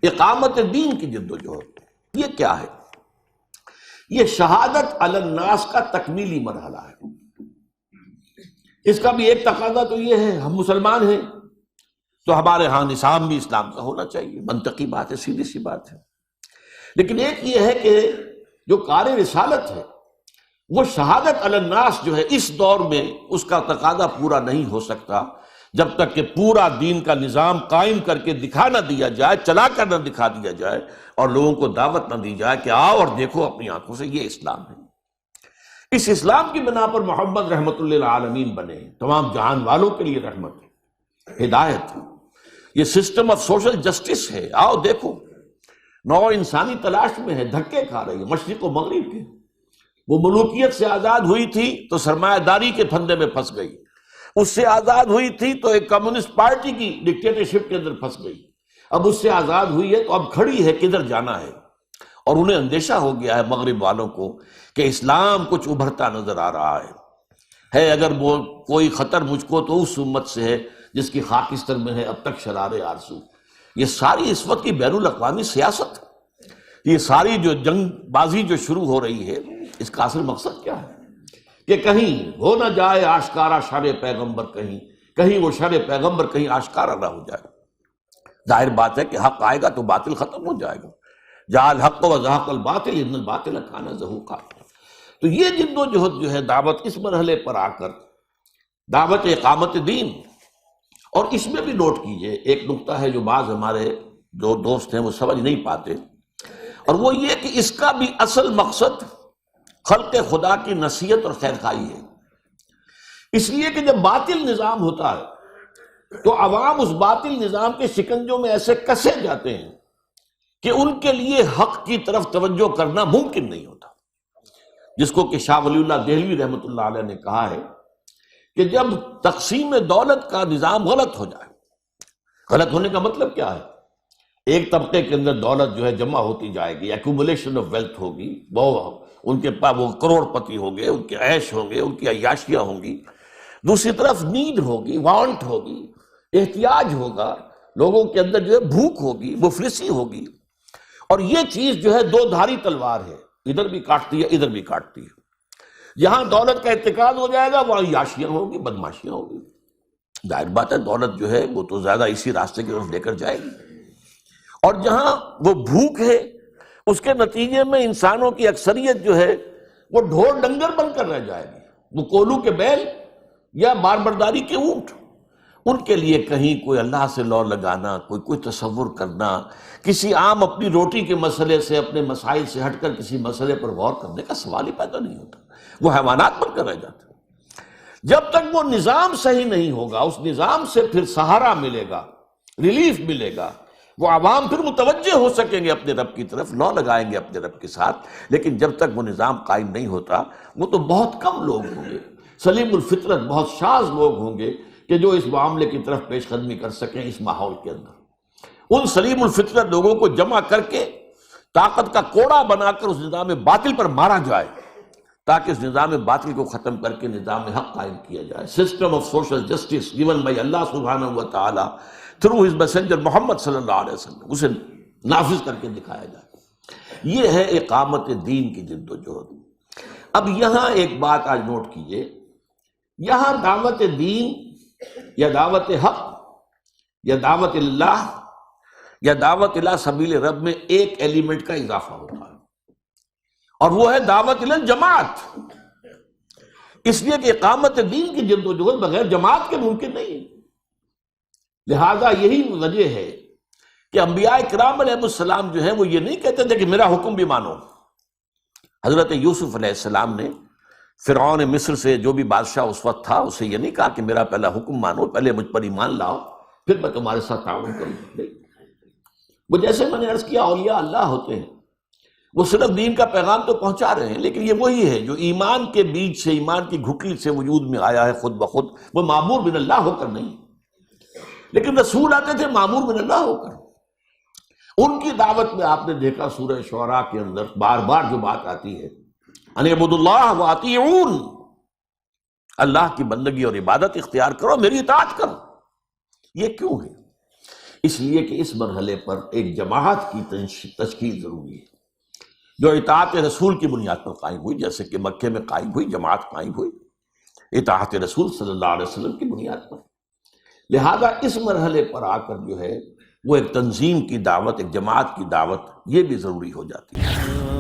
اقامت دین کی جدوجہد، یہ کیا ہے؟ یہ شہادت علی الناس کا تکمیلی مرحلہ ہے۔ اس کا بھی ایک تقاضا تو یہ ہے، ہم مسلمان ہیں تو ہمارے ہاں نظام بھی اسلام کا ہونا چاہیے، منطقی بات ہے، سیدھی سی بات ہے۔ لیکن ایک یہ ہے کہ جو کار رسالت ہے وہ شہادت علی الناس جو ہے اس دور میں اس کا تقاضا پورا نہیں ہو سکتا جب تک کہ پورا دین کا نظام قائم کر کے دکھا نہ دیا جائے، چلا کر نہ دکھا دیا جائے، اور لوگوں کو دعوت نہ دی جائے کہ آؤ اور دیکھو اپنی آنکھوں سے یہ اسلام ہے۔ اس اسلام کی بنا پر محمد رحمت للعالمین بنے، تمام جہان والوں کے لیے رحمت ہے، ہدایت ہے، یہ سسٹم آف سوشل جسٹس ہے۔ آؤ دیکھو، نوع انسانی تلاش میں ہے، دھکے کھا رہی ہے مشرق و مغرب کے۔ وہ ملوکیت سے آزاد ہوئی تھی تو سرمایہ داری کے پھندے میں پھنس گئی، اس سے آزاد ہوئی تھی تو ایک کمیونسٹ پارٹی کی ڈکٹیٹرشپ کے اندر پھنس گئی، اب اس سے آزاد ہوئی ہے تو اب کھڑی ہے کدھر جانا ہے۔ اور انہیں اندیشہ ہو گیا ہے مغرب والوں کو کہ اسلام کچھ ابھرتا نظر آ رہا ہے اگر وہ کوئی خطر مجھ کو تو اس امت سے ہے جس کی خاکستر میں ہے اب تک شرار آرزو۔ یہ ساری اس وقت کی بین الاقوامی سیاست، یہ ساری جو جنگ بازی جو شروع ہو رہی ہے، اس کا اصل مقصد کیا ہے کہ کہیں ہو نہ جائے آشکارا شر پیغمبر، کہیں وہ شر پیغمبر کہیں آشکارا نہ ہو جائے۔ ظاہر بات ہے کہ حق آئے گا تو باطل ختم ہو جائے گا، جاء الحق وزهق الباطل ان الباطل کان زہوقا۔ تو یہ جد و جہد جو ہے دعوت اس مرحلے پر آ کر دعوت اقامت دین، اور اس میں بھی نوٹ کیجئے ایک نقطہ ہے جو بعض ہمارے جو دوست ہیں وہ سمجھ نہیں پاتے، اور وہ یہ کہ اس کا بھی اصل مقصد خلق خدا کی نصیحت اور خیرخواہی ہے۔ اس لیے کہ جب باطل نظام ہوتا ہے تو عوام اس باطل نظام کے شکنجوں میں ایسے کسے جاتے ہیں کہ ان کے لیے حق کی طرف توجہ کرنا ممکن نہیں ہوتا، جس کو کہ شاہ ولی اللہ دہلوی رحمۃ اللہ علیہ نے کہا ہے کہ جب تقسیم دولت کا نظام غلط ہو جائے، غلط ہونے کا مطلب کیا ہے؟ ایک طبقے کے اندر دولت جو ہے جمع ہوتی جائے گی، ایکومولیشن آف ویلتھ ہوگی، وہ ان کے پاس وہ کروڑ پتی ہوں گے، ان کے عیش ہوں گے، ان کی عیاشیاں ہوں گی۔ دوسری طرف نیڈ ہوگی، وانٹ ہوگی، احتیاج ہوگا، لوگوں کے اندر جو ہے بھوک ہوگی، مفلسی ہوگی، اور یہ چیز جو ہے دو دھاری تلوار ہے، ادھر بھی کاٹتی ہے ادھر بھی کاٹتی ہے۔ جہاں دولت کا ارتکاز ہو جائے گا وہاں عیاشیاں ہوگی، بدماشیاں ہوگی۔ ظاہر بات ہے دولت جو ہے وہ تو زیادہ اسی راستے کی طرف لے کر جائے گی، اور جہاں وہ بھوک ہے اس کے نتیجے میں انسانوں کی اکثریت جو ہے وہ ڈھور ڈنگر بن کر رہ جائے گی، وہ کولو کے بیل یا باربرداری کے اونٹ۔ ان کے لیے کہیں کوئی اللہ سے لو لگانا، کوئی تصور کرنا، کسی عام اپنی روٹی کے مسئلے سے، اپنے مسائل سے ہٹ کر کسی مسئلے پر غور کرنے کا سوال ہی پیدا نہیں ہوتا، وہ حیوانات بن کر رہ جاتے ہیں۔ جب تک وہ نظام صحیح نہیں ہوگا، اس نظام سے پھر سہارا ملے گا، ریلیف ملے گا، وہ عوام پھر متوجہ ہو سکیں گے اپنے رب کی طرف، لو لگائیں گے اپنے رب کے ساتھ۔ لیکن جب تک وہ نظام قائم نہیں ہوتا، وہ تو بہت کم لوگ ہوں گے، سلیم الفطرت بہت شاذ لوگ ہوں گے کہ جو اس معاملے کی طرف پیش قدمی کر سکیں اس ماحول کے اندر۔ ان سلیم الفطرت لوگوں کو جمع کر کے طاقت کا کوڑا بنا کر اس نظام باطل پر مارا جائے، تاکہ اس نظام باطل کو ختم کر کے نظام حق قائم کیا جائے۔ System of social justice given by اللہ سبحانہ و تعالی تھرو ہز میسنجر محمد صلی اللہ علیہ وسلم، اسے نافذ کر کے دکھایا جائے۔ یہ ہے اقامت دین کی جد و جہد۔ اب یہاں ایک بات آج نوٹ کیجئے، یہاں دعوت دین یا دعوت حق یا دعوت اللہ یا دعوت الی سبیل رب میں ایک ایلیمنٹ کا اضافہ ہوتا ہے، اور وہ ہے دعوت الی الجماعت۔ اس لیے کہ اقامت دین کی جد و جہد بغیر جماعت کے ممکن نہیں ہے۔ لہذا یہی وجہ ہے کہ انبیاء کرام علیہ السلام جو ہیں وہ یہ نہیں کہتے تھے کہ میرا حکم بھی مانو۔ حضرت یوسف علیہ السلام نے فرعون مصر سے جو بھی بادشاہ اس وقت تھا اسے یہ نہیں کہا کہ میرا پہلا حکم مانو، پہلے مجھ پر ایمان لاؤ پھر میں تمہارے ساتھ تعاون کروں گا۔ وہ جیسے میں نے عرض کیا اولیاء اللہ ہوتے ہیں، وہ صرف دین کا پیغام تو پہنچا رہے ہیں، لیکن یہ وہی ہے جو ایمان کے بیج سے، ایمان کی گھٹلی سے وجود میں آیا ہے خود بخود، وہ معمور من اللہ ہو کر نہیں۔ لیکن رسول آتے تھے معمور من اللہ ہو کر۔ ان کی دعوت میں آپ نے دیکھا سورہ شعراء کے اندر بار بار جو بات آتی ہے، ان اعبدوا اللہ واطیعون، اللہ کی بندگی اور عبادت اختیار کرو، میری اطاعت کرو۔ یہ کیوں ہے؟ اس لیے کہ اس مرحلے پر ایک جماعت کی تشکیل ضروری ہے جو اطاعت رسول کی بنیاد پر قائم ہوئی، جیسے کہ مکے میں قائم ہوئی جماعت، قائم ہوئی اطاعت رسول صلی اللہ علیہ وسلم کی بنیاد پر۔ لہذا اس مرحلے پر آ کر جو ہے وہ ایک تنظیم کی دعوت، ایک جماعت کی دعوت، یہ بھی ضروری ہو جاتی ہے۔